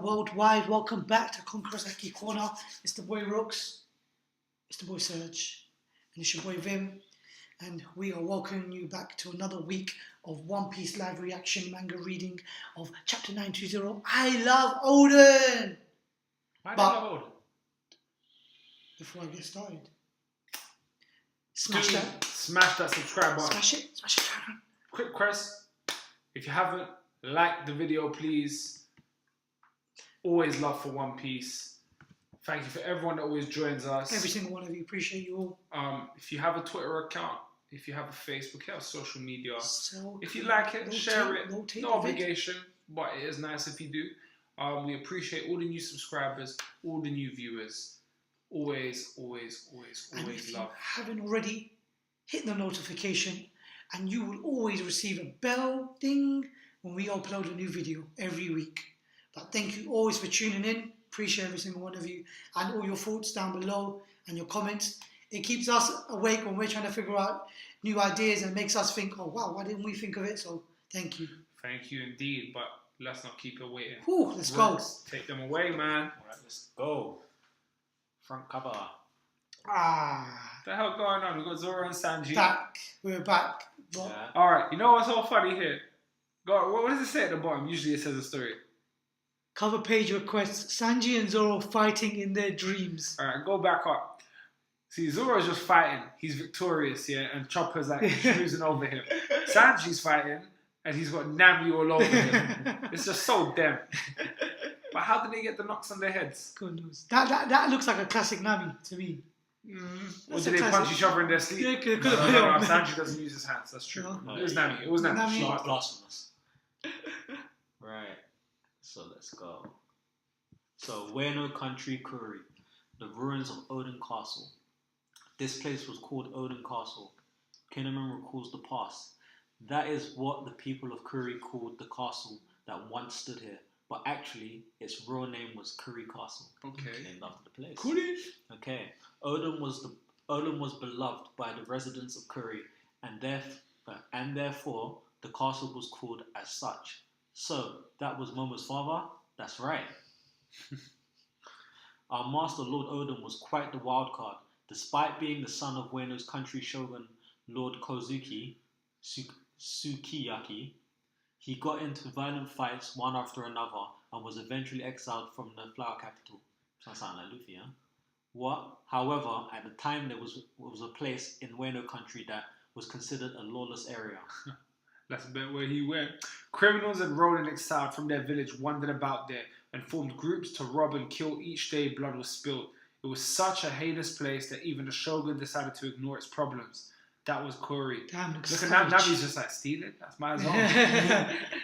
worldwide. Welcome back to Conqueror's Haki Corner. It's the boy Rooks, it's the boy Serge, and it's your boy Vim. And we are welcoming you back to another week of One Piece live reaction manga reading of Chapter 920. I love Oden! Why do you love Oden? Before I get started, smash that subscribe button. Smash it. Quick quest. If you haven't, like the video, please. Always love for One Piece. Thank you for everyone that always joins us. Every single one of you, appreciate you all. If you have a Twitter account, if you have a Facebook, you have social media. So if you like it, share it. No obligation, but it is nice if you do. We appreciate all the new subscribers, all the new viewers. Always and if love. you haven't already, hit the notification and you will always receive a bell ding when we upload a new video every week. But thank you always for tuning in. Appreciate every single one of you and all your thoughts down below and your comments. It keeps us awake when we're trying to figure out new ideas and makes us think, oh wow, why didn't we think of it? So thank you. Thank you indeed, but let's not keep it waiting. Whew, let's go. Take them away, man. Alright, let's go. Front cover. What the hell going on? We got Zoro and Sanji. We're back. Yeah. Alright, you know what's so funny here? What does it say at the bottom? Usually it says a story. Cover page requests Sanji and Zoro fighting in their dreams. Alright, go back up. See, Zoro's just fighting. He's victorious, yeah, and Chopper's like cruising over him. Sanji's fighting, and he's got Nami all over him. It's just so damn. But how did they get the knocks on their heads? God knows. That looks like a classic Nami to me. Or did they punch each other in their sleep? Yeah, No, Sanji doesn't use his hands. That's true. No. It was Nami. It was Nami. Blasphemous. Right. So let's go. So Wano Country Curry, the ruins of Oden Castle. This place was called Oden Castle. Kinemon recalls the past. That is what the people of Curry called the castle that once stood here. But actually, its real name was Curry Castle. Okay. Named after the place. Curry. Okay. Oden was beloved by the residents of Curry, and therefore the castle was called as such. So that was Momo's father. That's right. Our master Lord Oden was quite the wild card. Despite being the son of Wano's country shogun Lord Kozuki Sukiyaki, he got into violent fights one after another and was eventually exiled from the flower capital. Sounds like Luffy, huh? However, at the time there was a place in Wano country that was considered a lawless area. That's about where he went. Criminals and Ronin exiled from their village wandered about there and formed groups to rob and kill each day blood was spilled. It was such a heinous place that even the shogun decided to ignore its problems. That was Curry. Damn, look at that. Nami's just like, stealing? That's my zone.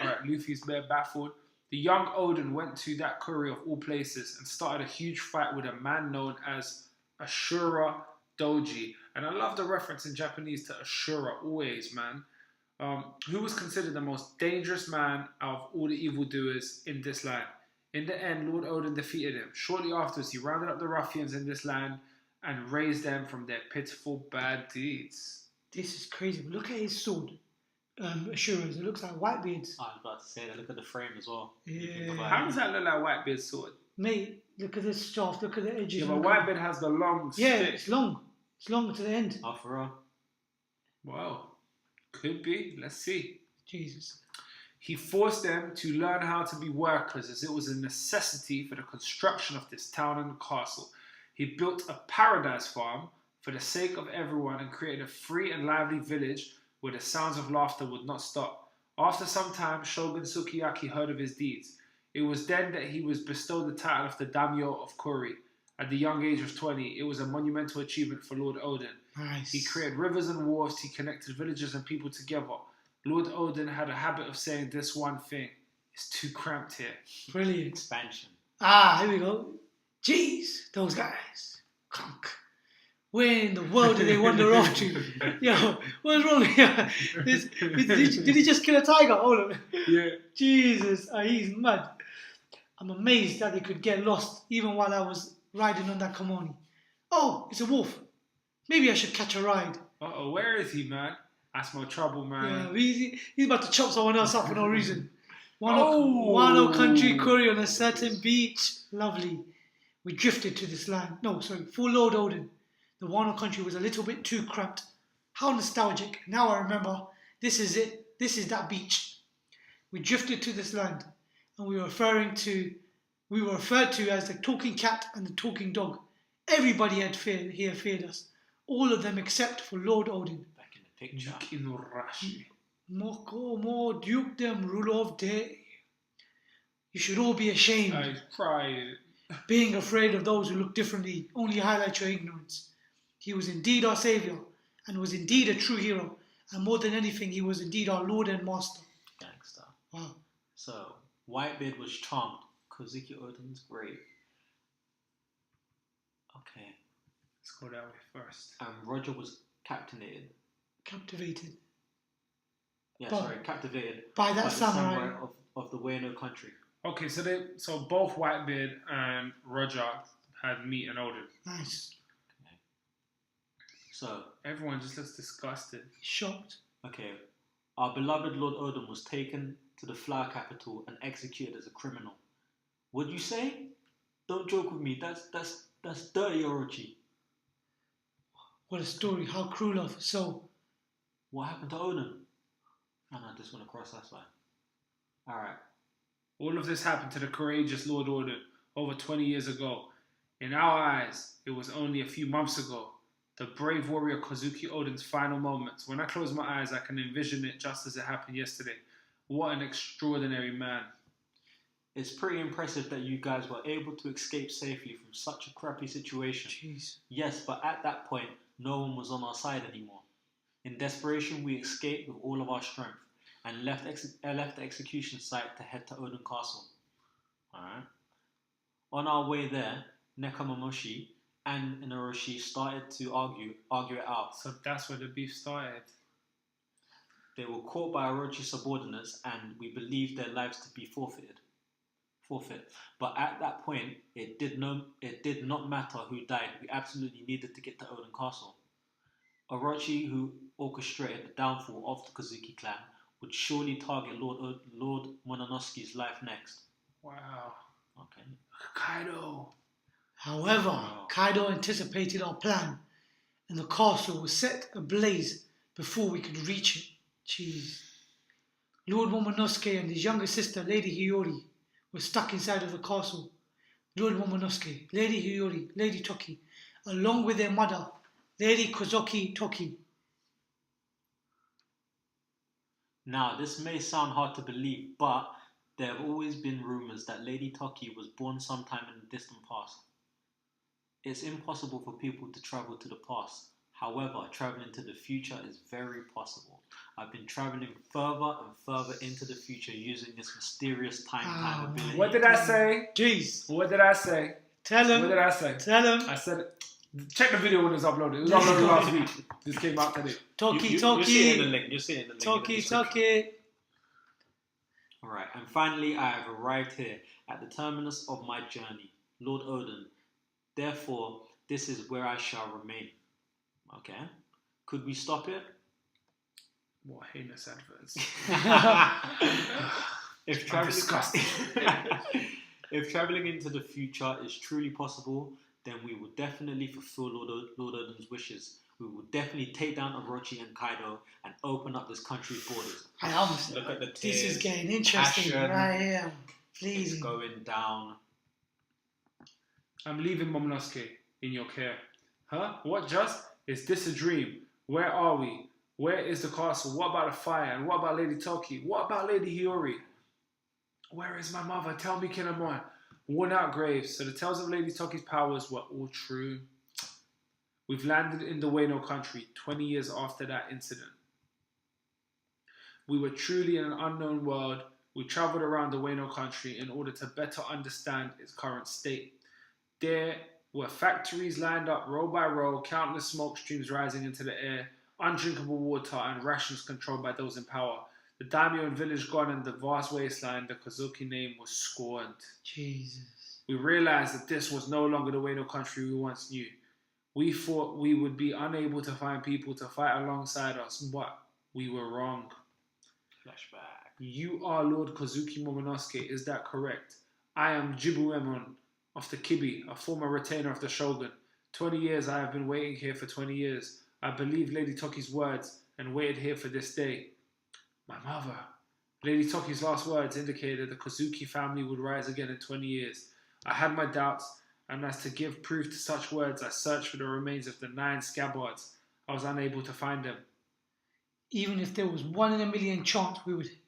Alright, Luffy's bare baffled. The young Oden went to that Curry of all places and started a huge fight with a man known as Ashura Doji. And I love the reference in Japanese to Ashura, always, man. Who was considered the most dangerous man out of all the evildoers in this land. In the end, Lord Oden defeated him. Shortly afterwards, he rounded up the ruffians in this land and raised them from their pitiful bad deeds. This is crazy. Look at his sword. Assurance. It looks like Whitebeard's. I was about to say that. Look at the frame as well. Yeah. How does that look like Whitebeard's sword? Mate, look at this shaft. Look at the edges. Yeah, but Whitebeard has the long stick. Yeah, it's long. It's long to the end. Oh, for real? Wow. Could be. Let's see. Jesus. He forced them to learn how to be workers as it was a necessity for the construction of this town and castle. He built a paradise farm for the sake of everyone and created a free and lively village where the sounds of laughter would not stop. After some time, Shogun Sukiyaki heard of his deeds. It was then that he was bestowed the title of the Daimyo of Kuri. At the young age of 20, it was a monumental achievement for Lord Oden. Nice. He created rivers and wharves, he connected villages and people together. Lord Oden had a habit of saying this one thing: it's too cramped here. Brilliant. Expansion. Here we go. Jeez, those guys. Conk. Where in the world did they wander off to? Yo, what's wrong here? Did he just kill a tiger? Hold on. Yeah. Jesus, he's mad. I'm amazed that they could get lost even while I was riding on that Kamoni. Oh, it's a wolf. Maybe I should catch a ride. Uh-oh, where is he, man? That's my trouble, man. Yeah, he's about to chop someone else up for no reason. Wano country curry on a certain beach. Lovely. We drifted to this land. No, sorry, for Lord Oden. The Wano country was a little bit too cramped. How nostalgic. Now I remember. This is it. This is that beach. We drifted to this land, and we were referred to as the talking cat and the talking dog. Everybody here feared us. All of them except for Lord Oden. Back in the picture. More dukedom, ruler of day. You should all be ashamed. I cried. Being afraid of those who look differently only highlights your ignorance. He was indeed our saviour, and was indeed a true hero, and more than anything, he was indeed our lord and master. Gangster. Wow. So, Whitebeard was charmed. Kozuki Oden's grave. Okay. Let's go that way first. Roger was captivated. Captivated. Yeah, But- sorry, captivated By that the samurai. of the Wano country. Okay, so both Whitebeard and Roger had meat and Oden. Nice. So, Everyone just looks disgusted. Shocked. okay, our beloved Lord Oden was taken to the flower capital and executed as a criminal. What'd you say? Don't joke with me. That's dirty, Orochi. What a story. How cruel of. So, What happened to Oden? Oh no, this went across that side. Alright. All of this happened to the courageous Lord Oden over 20 years ago. In our eyes, it was only a few months ago. The brave warrior Kozuki Oden's final moments. When I close my eyes, I can envision it just as it happened yesterday. What an extraordinary man. It's pretty impressive that you guys were able to escape safely from such a crappy situation. jeez. Yes, but at that point, no one was on our side anymore. In desperation, we escaped with all of our strength and left the execution site to head to Oden Castle. Alright. On our way there, Nekamamoshi and Inoroshi started to argue it out. So that's where the beef started. They were caught by Orochi's subordinates and we believed their lives to be forfeit. But at that point, it did not matter who died. We absolutely needed to get to Oden Castle. Orochi, who orchestrated the downfall of the Kozuki clan, would surely target Lord Mononosuke's life next. Wow. Okay. Kaido. However, Wow. Kaido anticipated our plan, and the castle was set ablaze before we could reach it. Jeez. Lord Momonosuke and his younger sister, Lady Hiyori, were stuck inside of the castle. Lord Momonosuke, Lady Hiyori, Lady Toki, along with their mother, Lady Kozuki Toki. Now, this may sound hard to believe, but there have always been rumors that Lady Toki was born sometime in the distant past. It's impossible for people to travel to the past. However, traveling to the future is very possible. I've been traveling further and further into the future using this mysterious time ability. What did I say? Jeez. What did I say? Tell What did him. I say? Tell him. I said it. Check the video when it was uploaded. It was uploaded last week. This came out today. Toki, You see it in the Toki. link. You see it in the link. Toki, Toki. Alright, and finally I have arrived here at the terminus of my journey, Lord Oden. Therefore, this is where I shall remain. Okay? Could we stop it? What heinous adverts. If I'm traveling, disgusted. if traveling into the future is truly possible, then we will definitely fulfill Lord Oden's wishes. We will definitely take down Orochi and Kaido and open up this country's borders. I am. Look at the tears. This is getting interesting passion. right here. Please. It's going down. I'm leaving Momonosuke in your care. Huh? What just? Is this a dream? Where are we? Where is the castle? What about the fire? And what about Lady Toki? What about Lady Hiyori? Where is my mother? Tell me, Kinemon. Worn out graves. So the tales of Lady Toki's powers were all true. We've landed in the Wano country 20 years after that incident. We were truly in an unknown world. We traveled around the Wano country in order to better understand its current state. There were factories lined up row by row, countless smoke streams rising into the air, undrinkable water and rations controlled by those in power. The daimyo and village gone and the vast wasteland, the Kozuki name was scorned. Jesus. We realized that this was no longer the Wano country we once knew. We thought we would be unable to find people to fight alongside us, but we were wrong. Flashback. You are Lord Kozuki Momonosuke, is that correct? I am Jibuemon of the Kibi, a former retainer of the Shogun. 20 years I have been waiting here for 20 years. I believed Lady Toki's words and waited here for this day. My mother. Lady Toki's last words indicated the Kozuki family would rise again in 20 years. I had my doubts, and as to give proof to such words, I searched for the remains of the 9 scabbards. I was unable to find them. Even if there was 1 in a million chance,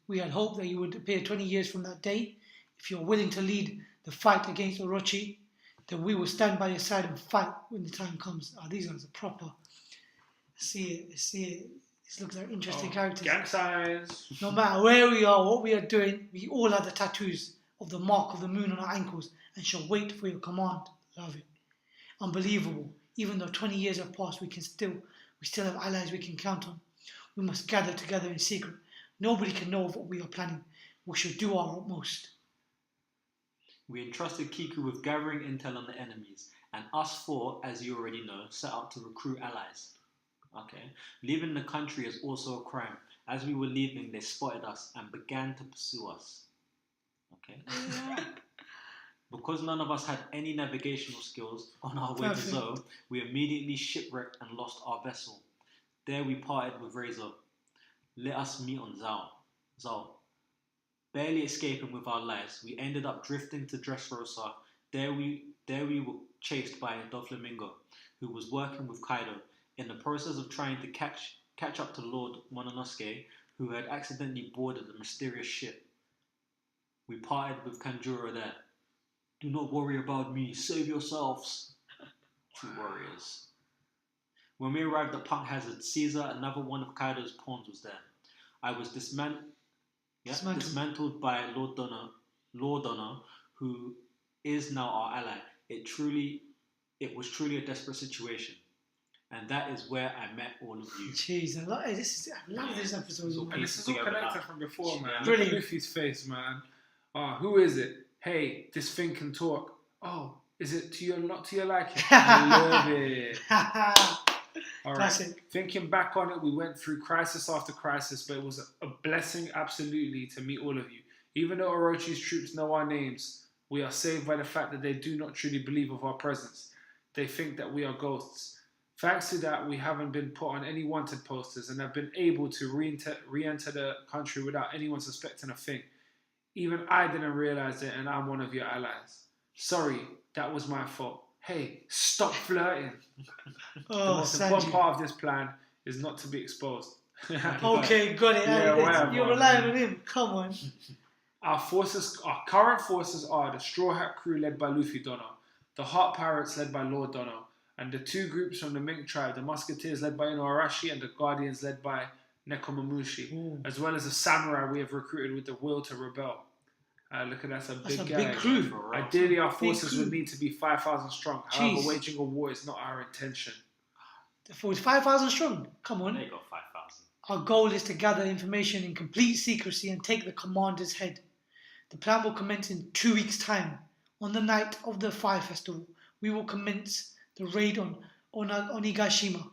we had hoped that you would appear 20 years from that day. If you're willing to lead the fight against Orochi, then we will stand by your side and fight when the time comes. These guys are proper. See it. These look like interesting characters. Gang signs. No matter where we are, what we are doing, we all have the tattoos of the mark of the moon on our ankles and shall wait for your command. Love it. Unbelievable. Even though 20 years have passed, we still have allies we can count on. We must gather together in secret. Nobody can know of what we are planning. We should do our utmost. We entrusted Kiku with gathering intel on the enemies, and us 4, as you already know, set out to recruit allies. Okay. Leaving the country is also a crime. As we were leaving, they spotted us and began to pursue us. Okay. Because none of us had any navigational skills on our way to Zou, we immediately shipwrecked and lost our vessel. There we parted with Razor. Let us meet on Zou. Barely escaping with our lives, we ended up drifting to Dressrosa. There we were chased by a Doflamingo, who was working with Kaido. In the process of trying to catch up to Lord Momonosuke, who had accidentally boarded the mysterious ship. We parted with Kanjuro there. Do not worry about me, save yourselves. 2 warriors. When we arrived at Punk Hazard, Caesar, another one of Kaido's pawns, was there. I was dismantled by Lord Dono, who is now our ally. It was truly a desperate situation. And that is where I met all of you. Jeez, I love this episode. And this is all connected from before, man. Yeah. Look at Luffy's face, man. Who is it? Hey, this thing can talk. Oh, is it not to your liking? I love it. All right. Classic. Thinking back on it, we went through crisis after crisis, but it was a blessing absolutely to meet all of you. Even though Orochi's troops know our names, we are saved by the fact that they do not truly believe of our presence. They think that we are ghosts. Thanks to that, we haven't been put on any wanted posters and have been able to re-enter the country without anyone suspecting a thing. Even I didn't realize it, and I'm one of your allies. Sorry, that was my fault. Hey, stop flirting. The most important part of this plan is not to be exposed. Okay, got it. Yeah, whatever. You're relying on him. Come on. Our current forces are the Straw Hat crew led by Luffy Dono, the Heart Pirates led by Lord Dono, and the 2 groups from the Mink tribe, the Musketeers led by Inuarashi and the Guardians led by Nekomamushi, as well as the samurai we have recruited with the will to rebel. Look at that's a big crew. Ideally, our forces would need to be 5,000 strong. However, waging a war is not our intention. The force 5,000 strong. Come on. They got 5,000. Our goal is to gather information in complete secrecy and take the commander's head. The plan will commence in 2 weeks' time. On the night of the Fire Festival, we will commence the raid on Onigashima.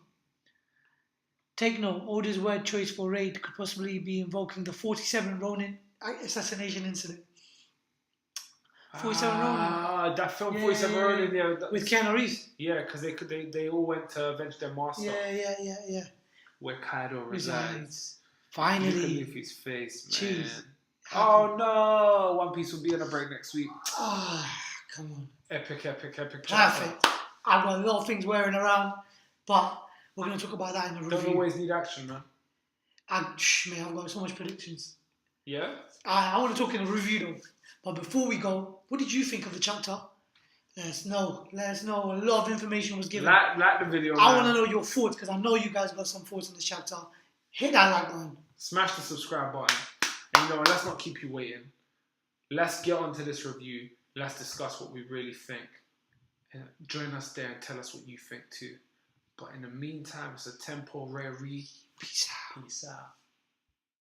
Take note, Oda's word choice for raid could possibly be invoking the 47 Ronin assassination incident. 47 Ronin. That film 47 Ronin, yeah. With Keanu Reeves. Yeah, because they all went to avenge their master. Yeah. Where Kaido resides. Finally. Look at Luffy's face, man. Jeez. Oh no! One Piece will be on a break next week. Come on. Epic. Perfect. I've got a lot of things wearing around, but we're going to talk about that in the review. Don't always need action, man. I've got so much predictions. Yeah? I want to talk in a review though. But before we go, what did you think of the chapter? Let us know. A lot of information was given. Like the video, I want to know your thoughts because I know you guys got some thoughts on this chapter. Hit that like button. Smash the subscribe button. And let's not keep you waiting. Let's get on to this review. Let's discuss what we really think. And join us there and tell us what you think too. But in the meantime, it's a tempo rare read. Peace out. Peace out.